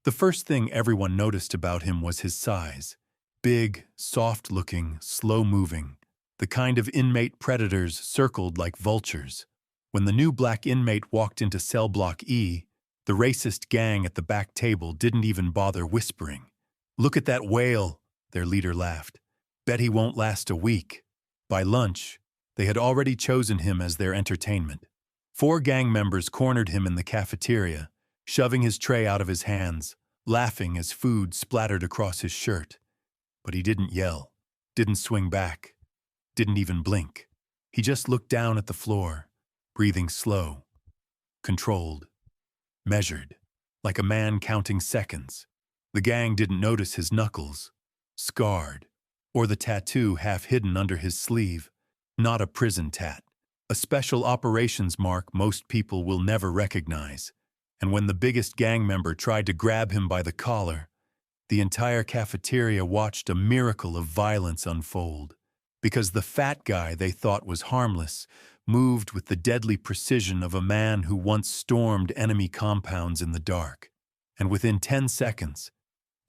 The first thing everyone noticed about him was his size. Big, soft-looking, slow-moving, the kind of inmate predators circled like vultures. When the new black inmate walked into cell block E, the racist gang at the back table didn't even bother whispering. "Look at that whale," their leader laughed. "Bet he won't last a week." By lunch, they had already chosen him as their entertainment. 4 gang members cornered him in the cafeteria, shoving his tray out of his hands, laughing as food splattered across his shirt. But he didn't yell, didn't swing back, didn't even blink. He just looked down at the floor, breathing slow, controlled, measured, like a man counting seconds. The gang didn't notice his knuckles, scarred, or the tattoo half hidden under his sleeve. Not a prison tat, a special operations mark most people will never recognize. And when the biggest gang member tried to grab him by the collar, the entire cafeteria watched a miracle of violence unfold. Because the fat guy they thought was harmless moved with the deadly precision of a man who once stormed enemy compounds in the dark. And within 10 seconds,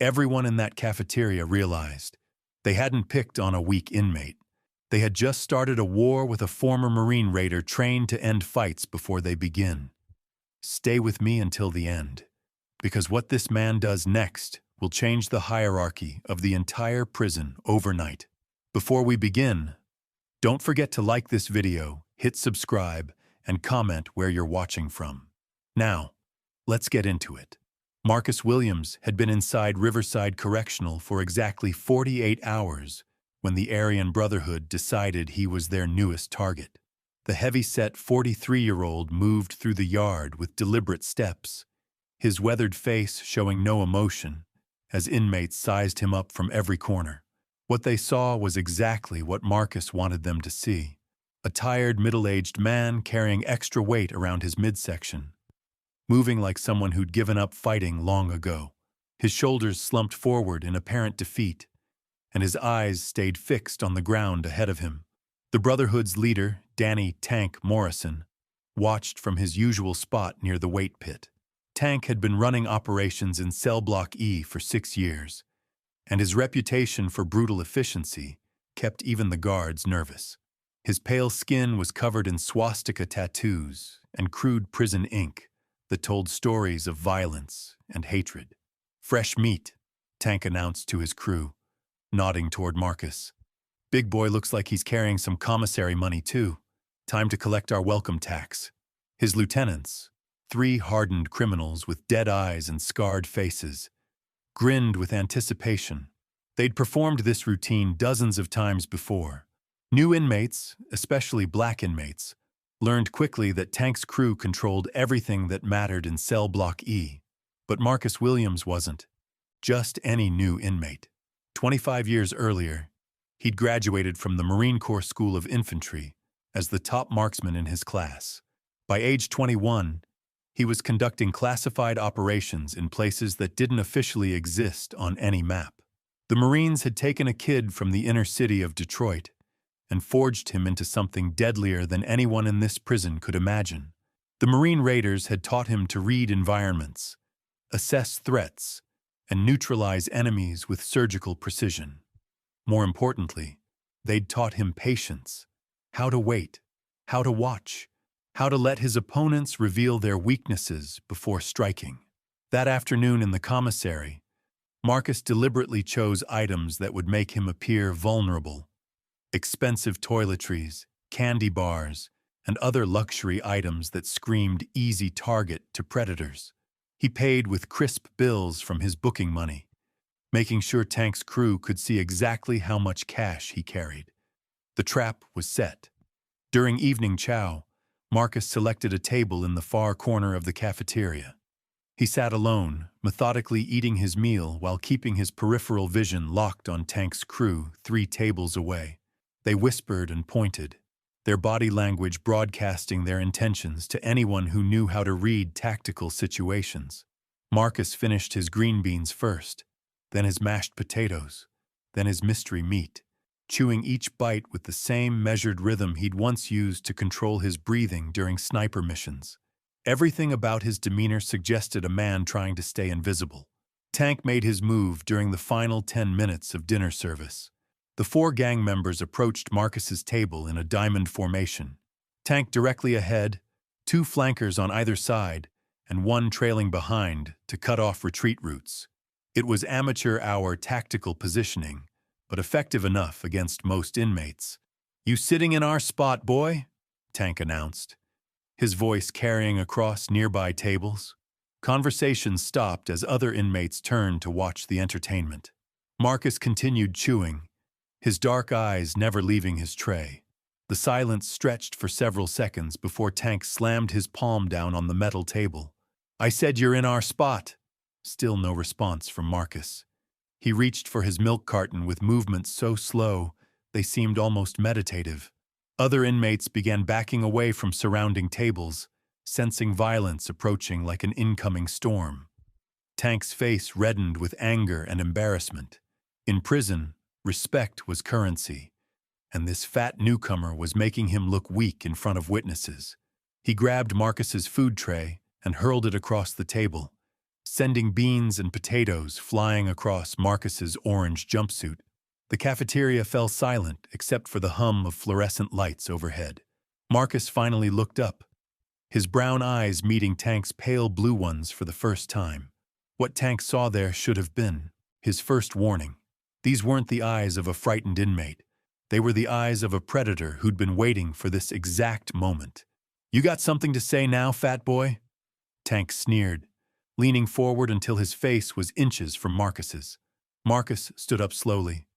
everyone in that cafeteria realized they hadn't picked on a weak inmate. They had just started a war with a former Marine raider trained to end fights before they begin. Stay with me until the end, because what this man does next will change the hierarchy of the entire prison overnight. Before we begin, don't forget to like this video, hit subscribe, and comment where you're watching from. Now, let's get into it. Marcus Williams had been inside Riverside Correctional for exactly 48 hours when the Aryan Brotherhood decided he was their newest target. The heavy-set 43-year-old moved through the yard with deliberate steps, his weathered face showing no emotion, as inmates sized him up from every corner. What they saw was exactly what Marcus wanted them to see: a tired, middle-aged man carrying extra weight around his midsection, moving like someone who'd given up fighting long ago. His shoulders slumped forward in apparent defeat, and his eyes stayed fixed on the ground ahead of him. The Brotherhood's leader, Danny "Tank" Morrison, watched from his usual spot near the weight pit. Tank had been running operations in Cell Block E for 6 years, and his reputation for brutal efficiency kept even the guards nervous. His pale skin was covered in swastika tattoos and crude prison ink that told stories of violence and hatred. "Fresh meat," Tank announced to his crew, nodding toward Marcus. "Big boy looks like he's carrying some commissary money too. Time to collect our welcome tax." His lieutenants, 3 hardened criminals with dead eyes and scarred faces, grinned with anticipation. They'd performed this routine dozens of times before. New inmates, especially black inmates, learned quickly that Tank's crew controlled everything that mattered in Cell Block E. But Marcus Williams wasn't just any new inmate. 25 years earlier, he'd graduated from the Marine Corps School of Infantry as the top marksman in his class. By age 21, he was conducting classified operations in places that didn't officially exist on any map. The Marines had taken a kid from the inner city of Detroit and forged him into something deadlier than anyone in this prison could imagine. The Marine Raiders had taught him to read environments, assess threats, and neutralize enemies with surgical precision. More importantly, they'd taught him patience, how to wait, how to watch, how to let his opponents reveal their weaknesses before striking. That afternoon in the commissary, Marcus deliberately chose items that would make him appear vulnerable: expensive toiletries, candy bars, and other luxury items that screamed easy target to predators. He paid with crisp bills from his booking money, making sure Tank's crew could see exactly how much cash he carried. The trap was set. During evening chow, Marcus selected a table in the far corner of the cafeteria. He sat alone, methodically eating his meal while keeping his peripheral vision locked on Tank's crew 3 tables away. They whispered and pointed, their body language broadcasting their intentions to anyone who knew how to read tactical situations. Marcus finished his green beans first, then his mashed potatoes, then his mystery meat, chewing each bite with the same measured rhythm he'd once used to control his breathing during sniper missions. Everything about his demeanor suggested a man trying to stay invisible. Tank made his move during the final 10 minutes of dinner service. The four gang members approached Marcus's table in a diamond formation. Tank directly ahead, two flankers on either side, and one trailing behind to cut off retreat routes. It was amateur hour tactical positioning, but effective enough against most inmates. "You sitting in our spot, boy?" Tank announced, his voice carrying across nearby tables. Conversation stopped as other inmates turned to watch the entertainment. Marcus continued chewing, his dark eyes never leaving his tray. The silence stretched for several seconds before Tank slammed his palm down on the metal table. "I said you're in our spot." Still no response from Marcus. He reached for his milk carton with movements so slow they seemed almost meditative. Other inmates began backing away from surrounding tables, sensing violence approaching like an incoming storm. Tank's face reddened with anger and embarrassment. In prison, respect was currency, and this fat newcomer was making him look weak in front of witnesses. He grabbed Marcus's food tray and hurled it across the table, sending beans and potatoes flying across Marcus's orange jumpsuit. The cafeteria fell silent except for the hum of fluorescent lights overhead. Marcus finally looked up, his brown eyes meeting Tank's pale blue ones for the first time. What Tank saw there should have been his first warning. These weren't the eyes of a frightened inmate. They were the eyes of a predator who'd been waiting for this exact moment. "You got something to say now, fat boy?" Tank sneered, leaning forward until his face was inches from Marcus's. Marcus stood up slowly,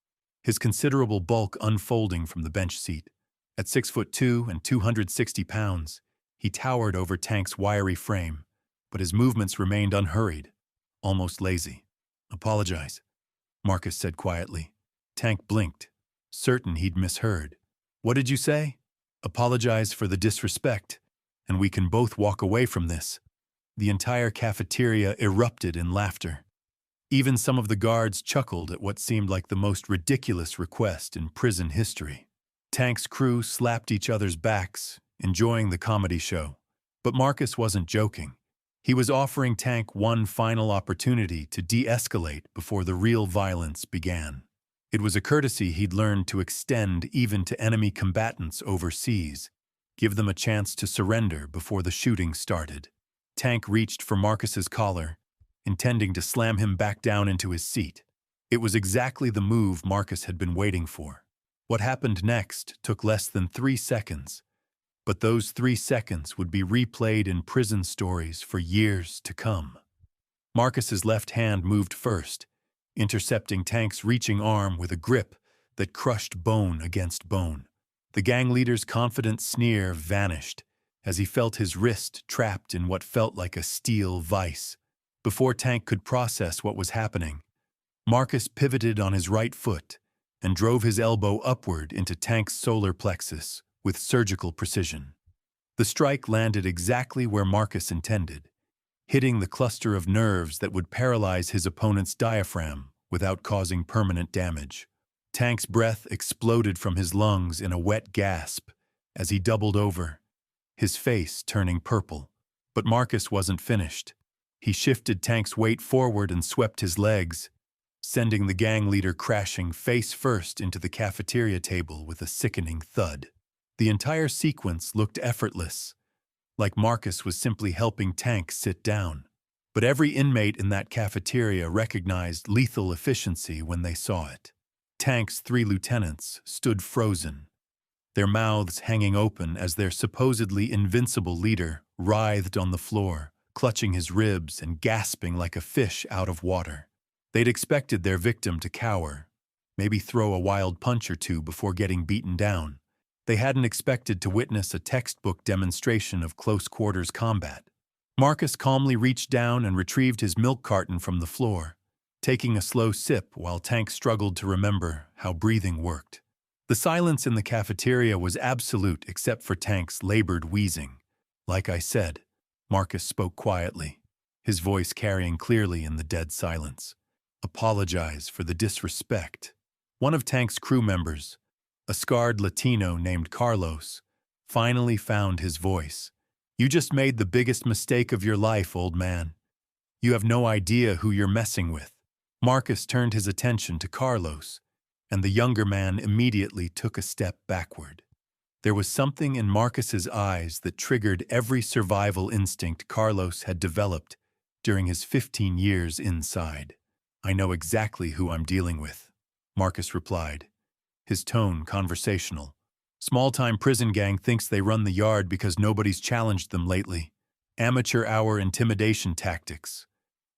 his considerable bulk unfolding from the bench seat. At 6'2" and 260 pounds, he towered over Tank's wiry frame, but his movements remained unhurried, almost lazy. "Apologize," Marcus said quietly. Tank blinked, certain he'd misheard. "What did you say?" "Apologize for the disrespect, and we can both walk away from this." The entire cafeteria erupted in laughter. Even some of the guards chuckled at what seemed like the most ridiculous request in prison history. Tank's crew slapped each other's backs, enjoying the comedy show. But Marcus wasn't joking. He was offering Tank one final opportunity to de-escalate before the real violence began. It was a courtesy he'd learned to extend even to enemy combatants overseas, give them a chance to surrender before the shooting started. Tank reached for Marcus's collar, intending to slam him back down into his seat. It was exactly the move Marcus had been waiting for. What happened next took less than 3 seconds, but those 3 seconds would be replayed in prison stories for years to come. Marcus's left hand moved first, intercepting Tank's reaching arm with a grip that crushed bone against bone. The gang leader's confident sneer vanished as he felt his wrist trapped in what felt like a steel vice. Before Tank could process what was happening, Marcus pivoted on his right foot and drove his elbow upward into Tank's solar plexus with surgical precision. The strike landed exactly where Marcus intended, hitting the cluster of nerves that would paralyze his opponent's diaphragm without causing permanent damage. Tank's breath exploded from his lungs in a wet gasp as he doubled over, his face turning purple. But Marcus wasn't finished. He shifted Tank's weight forward and swept his legs, sending the gang leader crashing face first into the cafeteria table with a sickening thud. The entire sequence looked effortless, like Marcus was simply helping Tank sit down. But every inmate in that cafeteria recognized lethal efficiency when they saw it. Tank's 3 lieutenants stood frozen, their mouths hanging open as their supposedly invincible leader writhed on the floor, clutching his ribs and gasping like a fish out of water. They'd expected their victim to cower, maybe throw a wild punch or two before getting beaten down. They hadn't expected to witness a textbook demonstration of close-quarters combat. Marcus calmly reached down and retrieved his milk carton from the floor, taking a slow sip while Tank struggled to remember how breathing worked. The silence in the cafeteria was absolute except for Tank's labored wheezing. "Like I said," Marcus spoke quietly, his voice carrying clearly in the dead silence. "Apologize for the disrespect." One of Tank's crew members, a scarred Latino named Carlos, finally found his voice. "You just made the biggest mistake of your life, old man. You have no idea who you're messing with." Marcus turned his attention to Carlos, and the younger man immediately took a step backward. There was something in Marcus's eyes that triggered every survival instinct Carlos had developed during his 15 years inside. "I know exactly who I'm dealing with," Marcus replied, his tone conversational. "Small-time prison gang thinks they run the yard because nobody's challenged them lately. Amateur hour intimidation tactics.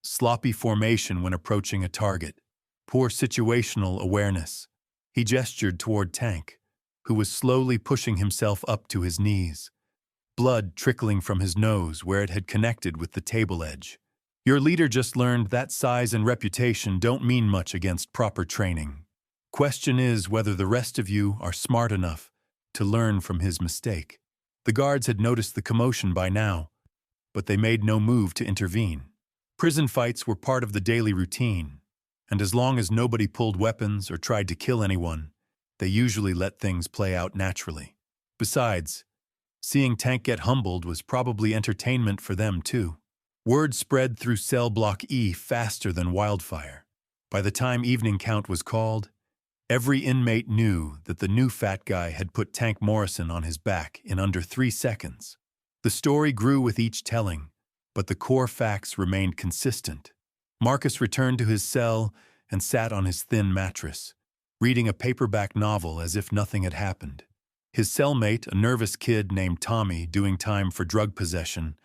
Sloppy formation when approaching a target. Poor situational awareness." He gestured toward Tank, who was slowly pushing himself up to his knees, blood trickling from his nose where it had connected with the table edge. "Your leader just learned that size and reputation don't mean much against proper training. Question is whether the rest of you are smart enough to learn from his mistake." The guards had noticed the commotion by now, but they made no move to intervene. Prison fights were part of the daily routine, and as long as nobody pulled weapons or tried to kill anyone, they usually let things play out naturally. Besides, seeing Tank get humbled was probably entertainment for them too. Word spread through cell block E faster than wildfire. By the time evening count was called, every inmate knew that the new fat guy had put Tank Morrison on his back in under 3 seconds. The story grew with each telling, but the core facts remained consistent. Marcus returned to his cell and sat on his thin mattress, reading a paperback novel as if nothing had happened. His cellmate, a nervous kid named Tommy doing time for drug possession,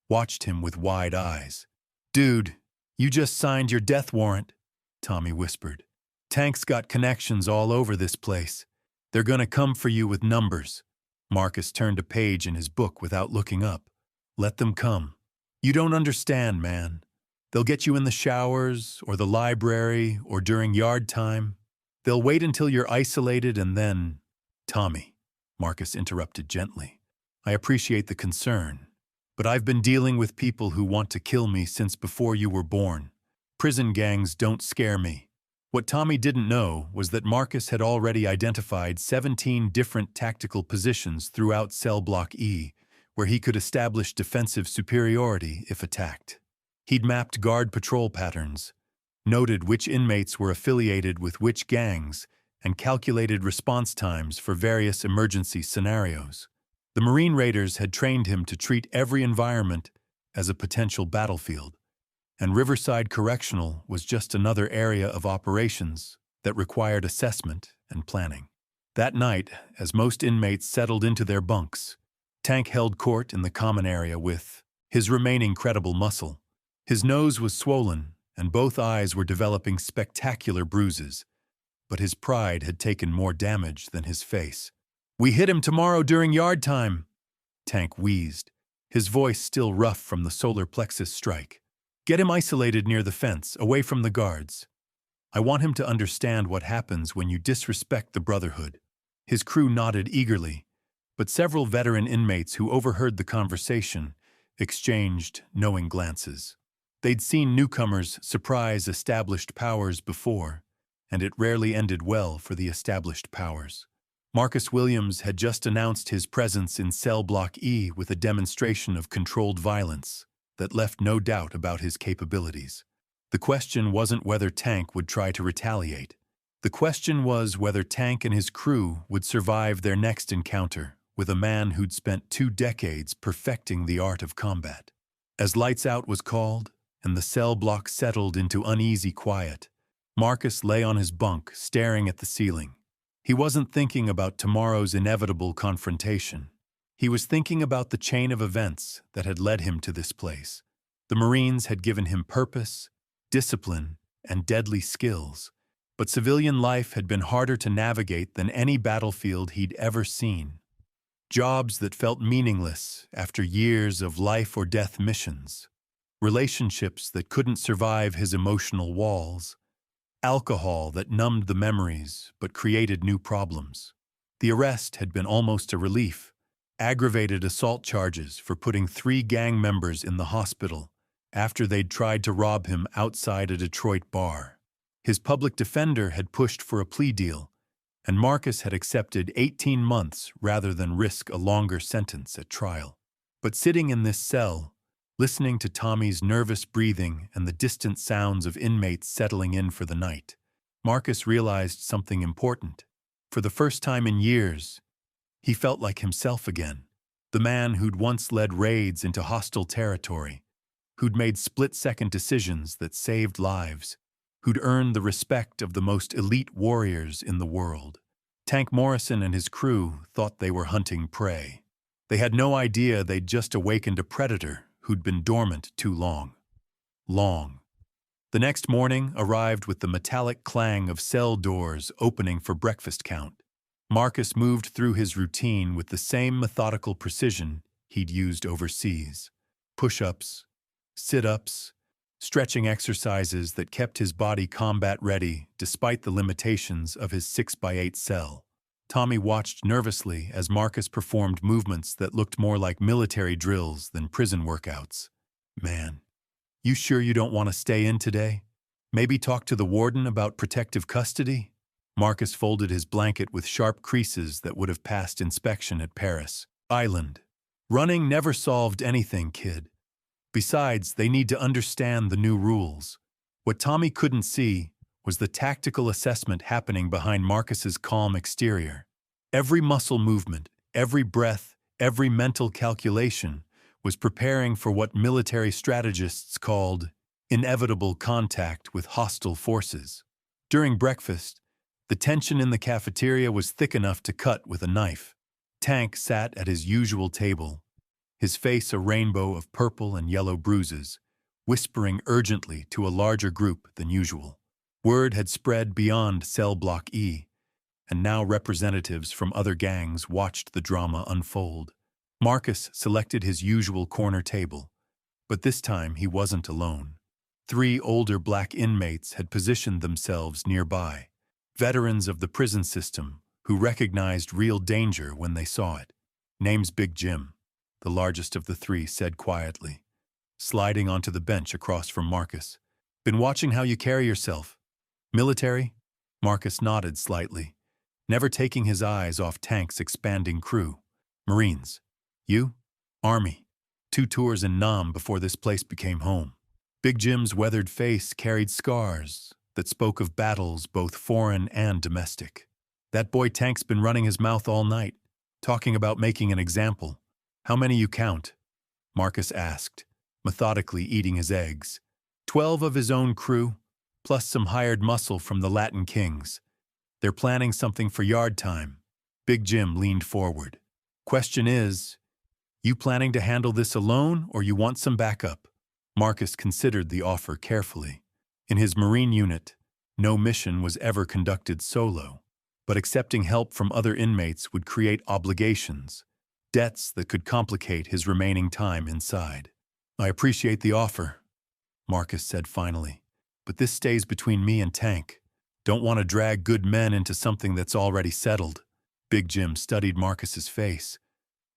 watched him with wide eyes. "Dude, you just signed your death warrant," Tommy whispered. "Tank's got connections all over this place. They're gonna come for you with numbers." Marcus turned a page in his book without looking up. "Let them come. You don't understand, man. They'll get you in the showers, or the library, or during yard time. They'll wait until you're isolated and then—" "Tommy," Marcus interrupted gently, "I appreciate the concern, but I've been dealing with people who want to kill me since before you were born. Prison gangs don't scare me." What Tommy didn't know was that Marcus had already identified 17 different tactical positions throughout cell block E, where he could establish defensive superiority if attacked. He'd mapped guard patrol patterns, noted which inmates were affiliated with which gangs, and calculated response times for various emergency scenarios. The Marine Raiders had trained him to treat every environment as a potential battlefield, and Riverside Correctional was just another area of operations that required assessment and planning. That night, as most inmates settled into their bunks, Tank held court in the common area with his remaining credible muscle. His nose was swollen, and both eyes were developing spectacular bruises, but his pride had taken more damage than his face. "We hit him tomorrow during yard time," Tank wheezed, his voice still rough from the solar plexus strike. "Get him isolated near the fence, away from the guards. I want him to understand what happens when you disrespect the Brotherhood." His crew nodded eagerly, but several veteran inmates who overheard the conversation exchanged knowing glances. They'd seen newcomers surprise established powers before, and it rarely ended well for the established powers. Marcus Williams had just announced his presence in cell block E with a demonstration of controlled violence that left no doubt about his capabilities. The question wasn't whether Tank would try to retaliate. The question was whether Tank and his crew would survive their next encounter with a man who'd spent 2 decades perfecting the art of combat. As lights out was called, and the cell block settled into uneasy quiet, Marcus lay on his bunk, staring at the ceiling. He wasn't thinking about tomorrow's inevitable confrontation. He was thinking about the chain of events that had led him to this place. The Marines had given him purpose, discipline, and deadly skills, but civilian life had been harder to navigate than any battlefield he'd ever seen. Jobs that felt meaningless after years of life-or-death missions. Relationships that couldn't survive his emotional walls. Alcohol that numbed the memories but created new problems. The arrest had been almost a relief. Aggravated assault charges for putting 3 gang members in the hospital after they'd tried to rob him outside a Detroit bar. His public defender had pushed for a plea deal, and Marcus had accepted 18 months rather than risk a longer sentence at trial. But sitting in this cell, Listening to Tommy's nervous breathing and the distant sounds of inmates settling in for the night, Marcus realized something important. For the first time in years, he felt like himself again. The man who'd once led raids into hostile territory, who'd made split-second decisions that saved lives, who'd earned the respect of the most elite warriors in the world. Tank Morrison and his crew thought they were hunting prey. They had no idea they'd just awakened a predator who'd been dormant too long. The next morning arrived with the metallic clang of cell doors opening for breakfast count. Marcus moved through his routine with the same methodical precision he'd used overseas. Push-ups, sit-ups, stretching exercises that kept his body combat-ready despite the limitations of his 6x8 cell. Tommy watched nervously as Marcus performed movements that looked more like military drills than prison workouts. "Man, you sure you don't want to stay in today? Maybe talk to the warden about protective custody?" Marcus folded his blanket with sharp creases that would have passed inspection at Paris Island. "Running never solved anything, kid. Besides, they need to understand the new rules." What Tommy couldn't see was the tactical assessment happening behind Marcus's calm exterior. Every muscle movement, every breath, every mental calculation was preparing for what military strategists called inevitable contact with hostile forces. During breakfast, the tension in the cafeteria was thick enough to cut with a knife. Tank sat at his usual table, his face a rainbow of purple and yellow bruises, whispering urgently to a larger group than usual. Word had spread beyond Cell Block E, and now representatives from other gangs watched the drama unfold. Marcus selected his usual corner table, but this time he wasn't alone. 3 older black inmates had positioned themselves nearby, veterans of the prison system who recognized real danger when they saw it. "Name's Big Jim," the largest of the 3 said quietly, sliding onto the bench across from Marcus. "Been watching how you carry yourself. Military?" Marcus nodded slightly, never taking his eyes off Tank's expanding crew. "Marines. You?" "Army. 2 tours in Nam before this place became home." Big Jim's weathered face carried scars that spoke of battles both foreign and domestic. "That boy Tank's been running his mouth all night, talking about making an example. How many you count?" Marcus asked, methodically eating his eggs. 12 of his own crew, plus some hired muscle from the Latin Kings. They're planning something for yard time." Big Jim leaned forward. "Question is, you planning to handle this alone or you want some backup?" Marcus considered the offer carefully. In his Marine unit, no mission was ever conducted solo, but accepting help from other inmates would create obligations, debts that could complicate his remaining time inside. "I appreciate the offer," Marcus said finally, "but this stays between me and Tank. Don't want to drag good men into something that's already settled." Big Jim studied Marcus's face,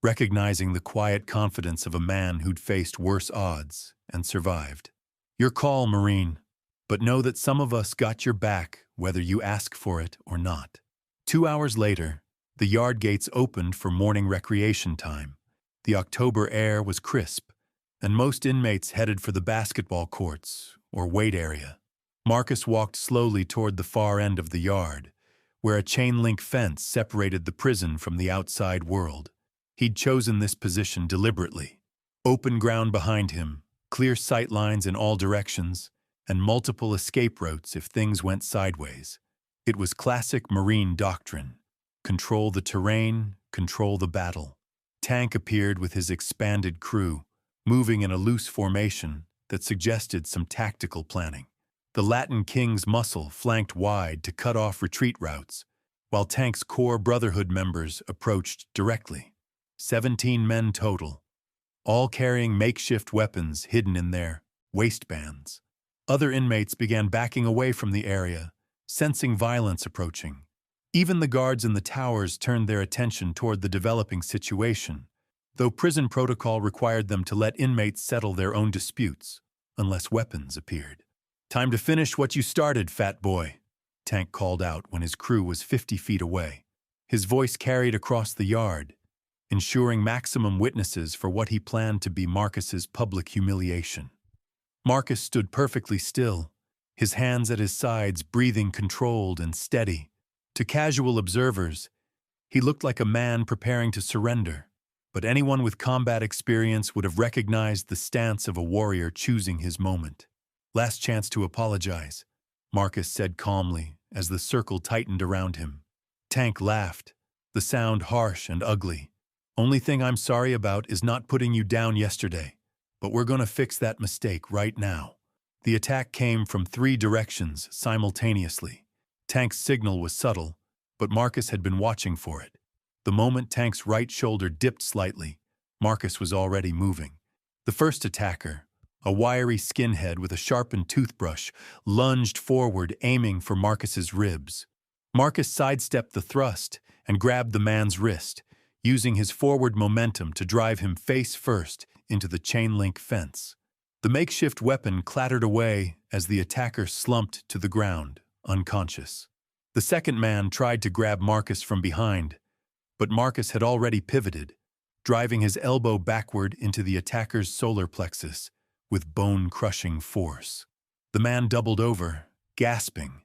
recognizing the quiet confidence of a man who'd faced worse odds and survived. "Your call, Marine, but know that some of us got your back whether you ask for it or not." 2 hours later, the yard gates opened for morning recreation time. The October air was crisp, and most inmates headed for the basketball courts or weight area. Marcus walked slowly toward the far end of the yard, where a chain-link fence separated the prison from the outside world. He'd chosen this position deliberately. Open ground behind him, clear sight lines in all directions, and multiple escape routes if things went sideways. It was classic Marine doctrine. Control the terrain, control the battle. Tank appeared with his expanded crew, moving in a loose formation that suggested some tactical planning. The Latin King's muscle flanked wide to cut off retreat routes, while Tank's core Brotherhood members approached directly. 17 men total, all carrying makeshift weapons hidden in their waistbands. Other inmates began backing away from the area, sensing violence approaching. Even the guards in the towers turned their attention toward the developing situation, though prison protocol required them to let inmates settle their own disputes, unless weapons appeared. "Time to finish what you started, fat boy," Tank called out when his crew was 50 feet away. His voice carried across the yard, ensuring maximum witnesses for what he planned to be Marcus's public humiliation. Marcus stood perfectly still, his hands at his sides, breathing controlled and steady. To casual observers, he looked like a man preparing to surrender, but anyone with combat experience would have recognized the stance of a warrior choosing his moment. "Last chance to apologize," Marcus said calmly as the circle tightened around him. Tank laughed, the sound harsh and ugly. "Only thing I'm sorry about is not putting you down yesterday, but we're gonna fix that mistake right now." The attack came from 3 directions simultaneously. Tank's signal was subtle, but Marcus had been watching for it. The moment Tank's right shoulder dipped slightly, Marcus was already moving. The first attacker, a wiry skinhead with a sharpened toothbrush, lunged forward, aiming for Marcus's ribs. Marcus sidestepped the thrust and grabbed the man's wrist, using his forward momentum to drive him face first into the chain-link fence. The makeshift weapon clattered away as the attacker slumped to the ground, unconscious. The second man tried to grab Marcus from behind, but Marcus had already pivoted, driving his elbow backward into the attacker's solar plexus with bone-crushing force. The man doubled over, gasping,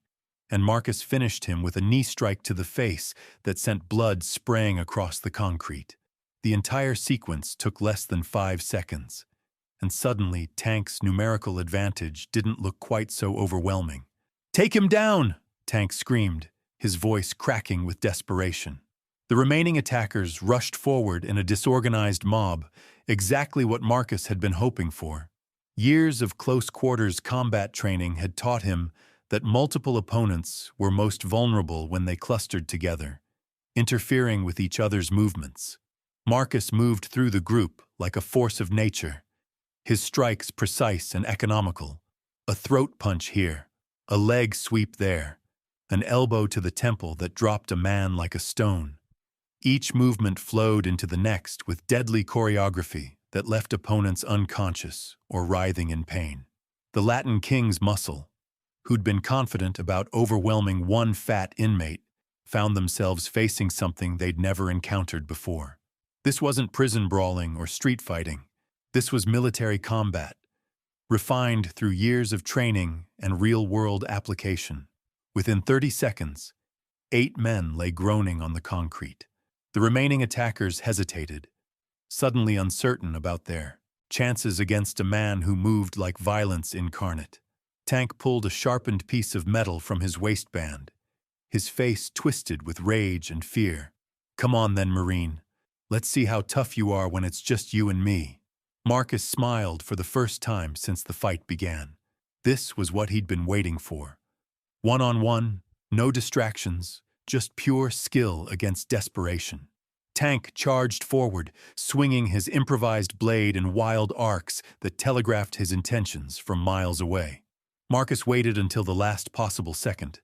and Marcus finished him with a knee strike to the face that sent blood spraying across the concrete. The entire sequence took less than 5 seconds, and suddenly Tank's numerical advantage didn't look quite so overwhelming. "Take him down!" Tank screamed, his voice cracking with desperation. The remaining attackers rushed forward in a disorganized mob, exactly what Marcus had been hoping for. Years of close-quarters combat training had taught him that multiple opponents were most vulnerable when they clustered together, interfering with each other's movements. Marcus moved through the group like a force of nature, his strikes precise and economical. A throat punch here, a leg sweep there, an elbow to the temple that dropped a man like a stone. Each movement flowed into the next with deadly choreography that left opponents unconscious or writhing in pain. The Latin King's muscle, who'd been confident about overwhelming one fat inmate, found themselves facing something they'd never encountered before. This wasn't prison brawling or street fighting. This was military combat, refined through years of training and real-world application. Within 30 seconds, 8 men lay groaning on the concrete. The remaining attackers hesitated, suddenly uncertain about their chances against a man who moved like violence incarnate. Tank pulled a sharpened piece of metal from his waistband, his face twisted with rage and fear. "Come on then, Marine. Let's see how tough you are when it's just you and me." Marcus smiled for the first time since the fight began. This was what he'd been waiting for. One-on-one, no distractions, just pure skill against desperation. Tank charged forward, swinging his improvised blade in wild arcs that telegraphed his intentions from miles away. Marcus waited until the last possible second,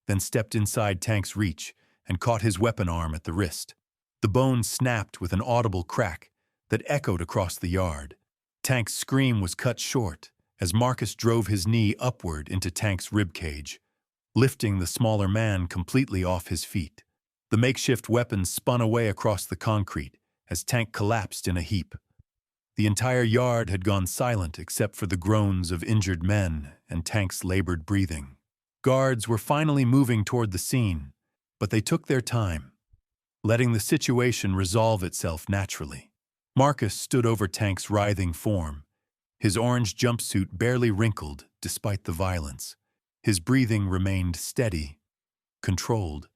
then stepped inside Tank's reach and caught his weapon arm at the wrist. The bone snapped with an audible crack that echoed across the yard. Tank's scream was cut short as Marcus drove his knee upward into Tank's ribcage, lifting the smaller man completely off his feet. The makeshift weapon spun away across the concrete as Tank collapsed in a heap. The entire yard had gone silent except for the groans of injured men and Tank's labored breathing. Guards were finally moving toward the scene, but they took their time, letting the situation resolve itself naturally. Marcus stood over Tank's writhing form, his orange jumpsuit barely wrinkled despite the violence. His breathing remained steady, controlled,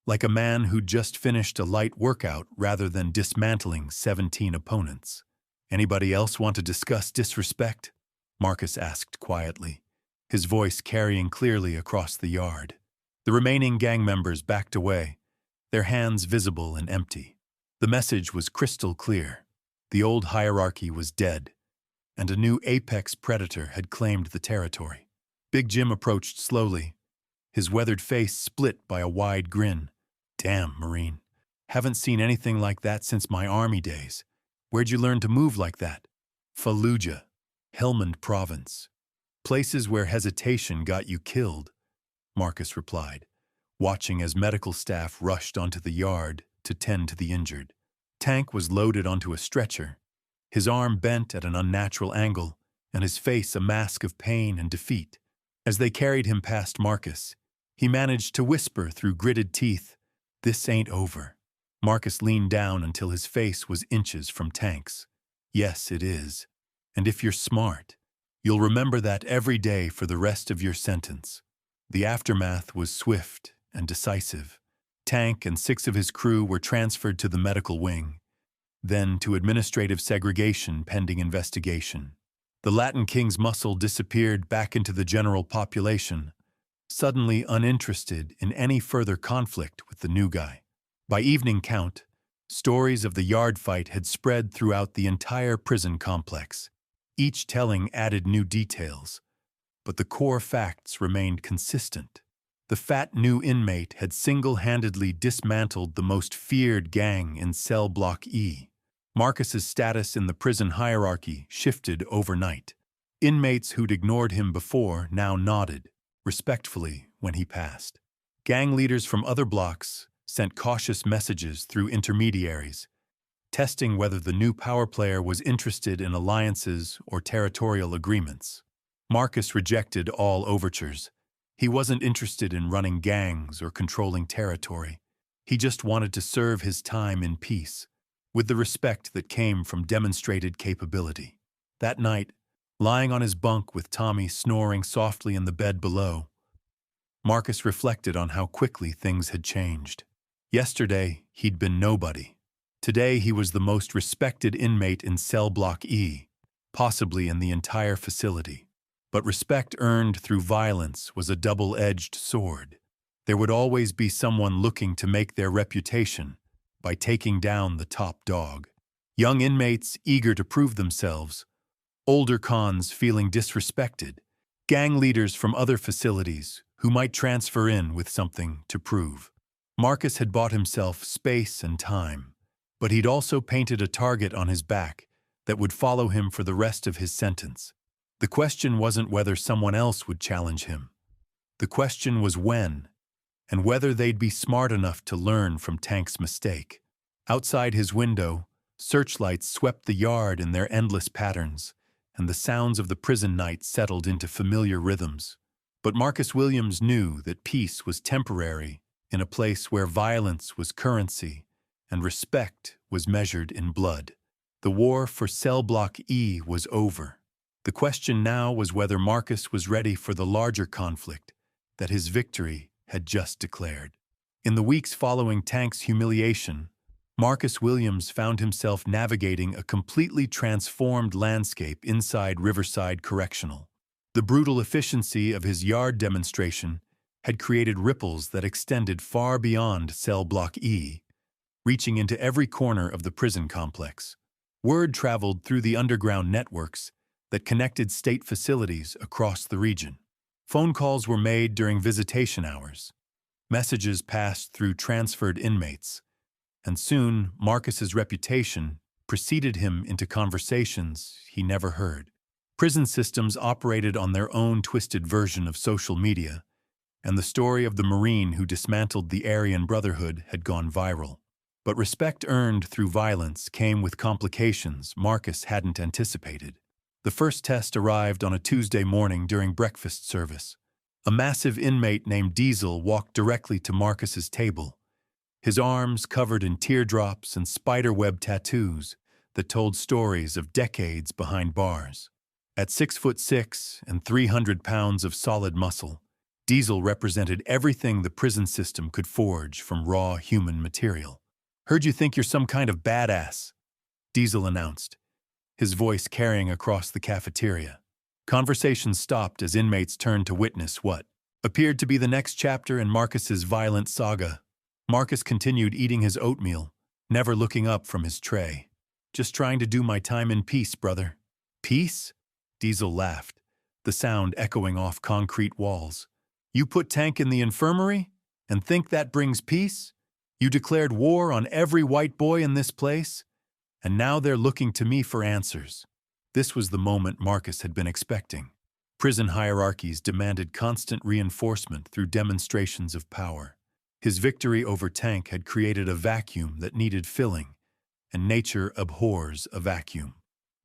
like a man who'd just finished a light workout rather than dismantling 17 opponents. "Anybody else want to discuss disrespect?" Marcus asked quietly, his voice carrying clearly across the yard. The remaining gang members backed away, their hands visible and empty. The message was crystal clear. The old hierarchy was dead, and a new apex predator had claimed the territory. Big Jim approached slowly, his weathered face split by a wide grin. "Damn, Marine. Haven't seen anything like that since my army days. Where'd you learn to move like that?" "Fallujah, Helmand Province. Places where hesitation got you killed," Marcus replied, watching as medical staff rushed onto the yard to tend to the injured. Tank was loaded onto a stretcher, his arm bent at an unnatural angle, and his face a mask of pain and defeat. As they carried him past Marcus, he managed to whisper through gritted teeth, "This ain't over." Marcus leaned down until his face was inches from Tank's. "Yes, it is. And if you're smart, you'll remember that every day for the rest of your sentence." The aftermath was swift and decisive. Tank and 6 of his crew were transferred to the medical wing, then to administrative segregation pending investigation. The Latin King's muscle disappeared back into the general population, suddenly uninterested in any further conflict with the new guy. By evening count, stories of the yard fight had spread throughout the entire prison complex, each telling added new details, but the core facts remained consistent. The fat new inmate had single-handedly dismantled the most feared gang in Cell Block E. Marcus's status in the prison hierarchy shifted overnight. Inmates who'd ignored him before now nodded, respectfully, when he passed. Gang leaders from other blocks sent cautious messages through intermediaries, testing whether the new power player was interested in alliances or territorial agreements. Marcus rejected all overtures. He wasn't interested in running gangs or controlling territory. He just wanted to serve his time in peace, with the respect that came from demonstrated capability. That night, lying on his bunk with Tommy snoring softly in the bed below, Marcus reflected on how quickly things had changed. Yesterday, he'd been nobody. Today, he was the most respected inmate in Cell Block E, possibly in the entire facility. But respect earned through violence was a double-edged sword. There would always be someone looking to make their reputation by taking down the top dog. Young inmates eager to prove themselves, older cons feeling disrespected, gang leaders from other facilities who might transfer in with something to prove. Marcus had bought himself space and time, but he'd also painted a target on his back that would follow him for the rest of his sentence. The question wasn't whether someone else would challenge him. The question was when, and whether they'd be smart enough to learn from Tank's mistake. Outside his window, searchlights swept the yard in their endless patterns, and the sounds of the prison night settled into familiar rhythms. But Marcus Williams knew that peace was temporary in a place where violence was currency and respect was measured in blood. The war for Cell Block E was over. The question now was whether Marcus was ready for the larger conflict that his victory had just declared. In the weeks following Tank's humiliation, Marcus Williams found himself navigating a completely transformed landscape inside Riverside Correctional. The brutal efficiency of his yard demonstration had created ripples that extended far beyond Cell Block E, reaching into every corner of the prison complex. Word traveled through the underground networks that connected state facilities across the region. Phone calls were made during visitation hours. Messages passed through transferred inmates, and soon Marcus's reputation preceded him into conversations he never heard. Prison systems operated on their own twisted version of social media, and the story of the Marine who dismantled the Aryan Brotherhood had gone viral. But respect earned through violence came with complications Marcus hadn't anticipated. The first test arrived on a Tuesday morning during breakfast service. A massive inmate named Diesel walked directly to Marcus's table, his arms covered in teardrops and spiderweb tattoos that told stories of decades behind bars. At 6'6" and 300 pounds of solid muscle, Diesel represented everything the prison system could forge from raw human material. "Heard you think you're some kind of badass," Diesel announced, his voice carrying across the cafeteria. Conversation stopped as inmates turned to witness what appeared to be the next chapter in Marcus's violent saga. Marcus continued eating his oatmeal, never looking up from his tray. "Just trying to do my time in peace, brother." "Peace?" Diesel laughed, the sound echoing off concrete walls. "You put Tank in the infirmary and think that brings peace? You declared war on every white boy in this place, and now they're looking to me for answers." This was the moment Marcus had been expecting. Prison hierarchies demanded constant reinforcement through demonstrations of power. His victory over Tank had created a vacuum that needed filling, and nature abhors a vacuum.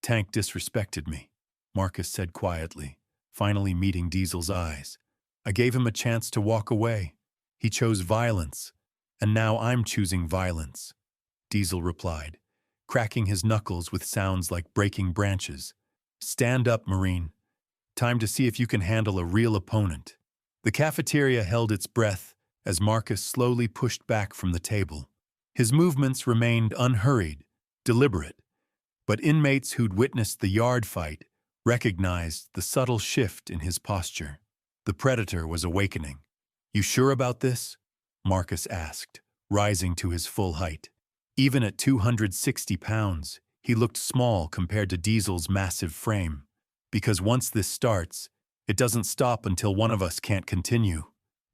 Tank disrespected me, Marcus said quietly, finally meeting Diesel's eyes. I gave him a chance to walk away. He chose violence, and now I'm choosing violence, Diesel replied, cracking his knuckles with sounds like breaking branches. Stand up, Marine. Time to see if you can handle a real opponent. The cafeteria held its breath as Marcus slowly pushed back from the table. His movements remained unhurried, deliberate, but inmates who'd witnessed the yard fight recognized the subtle shift in his posture. The predator was awakening. You sure about this? Marcus asked, rising to his full height. Even at 260 pounds, he looked small compared to Diesel's massive frame. Because once this starts, it doesn't stop until one of us can't continue.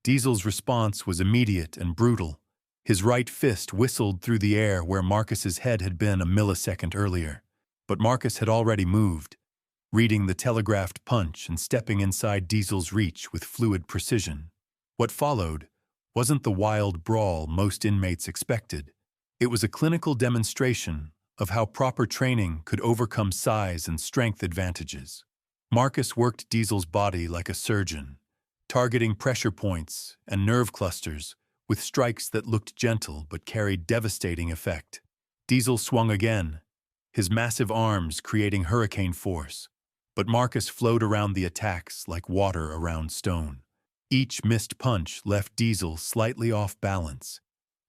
Diesel's response was immediate and brutal. His right fist whistled through the air where Marcus's head had been a millisecond earlier. But Marcus had already moved, reading the telegraphed punch and stepping inside Diesel's reach with fluid precision. What followed wasn't the wild brawl most inmates expected. It was a clinical demonstration of how proper training could overcome size and strength advantages. Marcus worked Diesel's body like a surgeon, targeting pressure points and nerve clusters with strikes that looked gentle but carried devastating effect. Diesel swung again, his massive arms creating hurricane force, but Marcus flowed around the attacks like water around stone. Each missed punch left Diesel slightly off balance,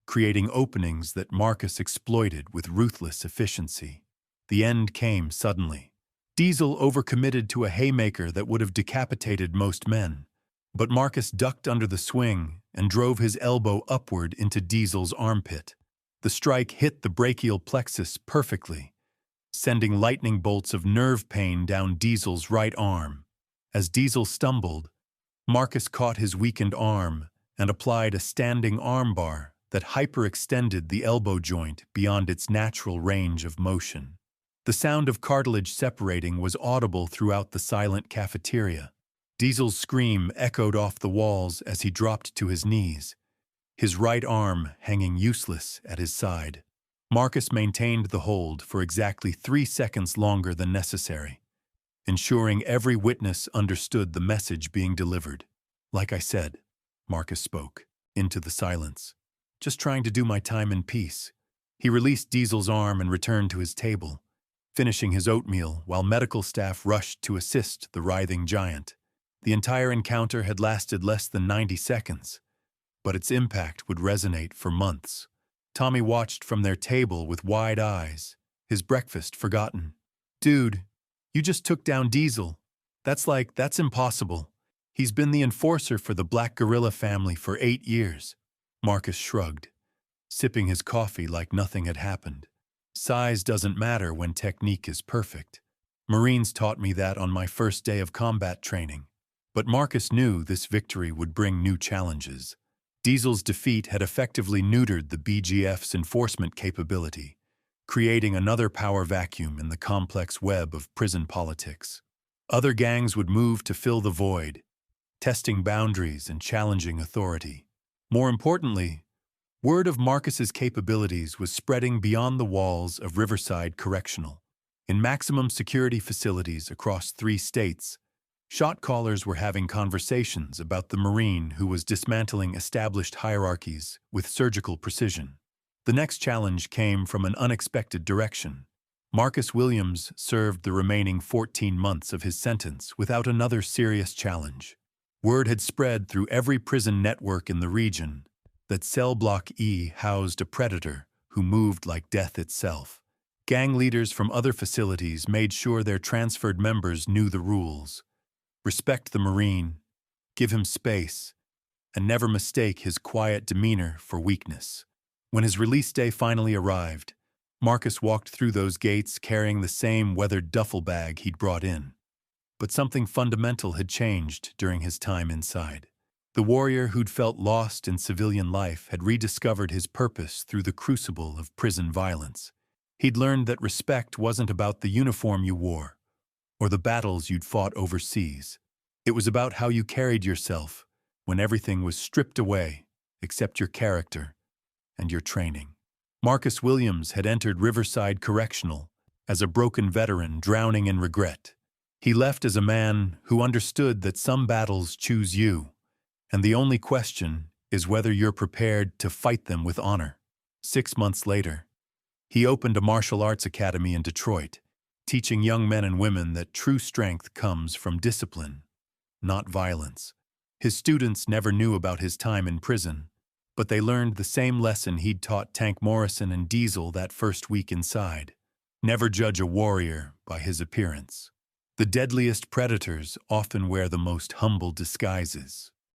creating openings that Marcus exploited with ruthless efficiency. The end came suddenly. Diesel overcommitted to a haymaker that would have decapitated most men, but Marcus ducked under the swing and drove his elbow upward into Diesel's armpit. The strike hit the brachial plexus perfectly, sending lightning bolts of nerve pain down Diesel's right arm. As Diesel stumbled, Marcus caught his weakened arm and applied a standing armbar that hyperextended the elbow joint beyond its natural range of motion. The sound of cartilage separating was audible throughout the silent cafeteria. Diesel's scream echoed off the walls as he dropped to his knees, his right arm hanging useless at his side. Marcus maintained the hold for exactly 3 seconds longer than necessary, ensuring every witness understood the message being delivered. Like I said, Marcus spoke into the silence. Just trying to do my time in peace. He released Diesel's arm and returned to his table, finishing his oatmeal while medical staff rushed to assist the writhing giant. The entire encounter had lasted less than 90 seconds, but its impact would resonate for months. Tommy watched from their table with wide eyes, his breakfast forgotten. Dude, you just took down Diesel. That's impossible. He's been the enforcer for the Black Gorilla family for 8 years. Marcus shrugged, sipping his coffee like nothing had happened. Size doesn't matter when technique is perfect. Marines taught me that on my first day of combat training. But Marcus knew this victory would bring new challenges. Diesel's defeat had effectively neutered the BGF's enforcement capability, creating another power vacuum in the complex web of prison politics. Other gangs would move to fill the void, testing boundaries and challenging authority. More importantly, word of Marcus's capabilities was spreading beyond the walls of Riverside Correctional. In maximum security facilities across 3 states, shot callers were having conversations about the Marine who was dismantling established hierarchies with surgical precision. The next challenge came from an unexpected direction. Marcus Williams served the remaining 14 months of his sentence without another serious challenge. Word had spread through every prison network in the region that Cell Block E housed a predator who moved like death itself. Gang leaders from other facilities made sure their transferred members knew the rules. Respect the Marine, give him space, and never mistake his quiet demeanor for weakness. When his release day finally arrived, Marcus walked through those gates carrying the same weathered duffel bag he'd brought in. But something fundamental had changed during his time inside. The warrior who'd felt lost in civilian life had rediscovered his purpose through the crucible of prison violence. He'd learned that respect wasn't about the uniform you wore, or the battles you'd fought overseas. It was about how you carried yourself when everything was stripped away except your character and your training. Marcus Williams had entered Riverside Correctional as a broken veteran drowning in regret. He left as a man who understood that some battles choose you, and the only question is whether you're prepared to fight them with honor. 6 months later, he opened a martial arts academy in Detroit, teaching young men and women that true strength comes from discipline, not violence. His students never knew about his time in prison, but they learned the same lesson he'd taught Tank Morrison and Diesel that first week inside. Never judge a warrior by his appearance. The deadliest predators often wear the most humble disguises.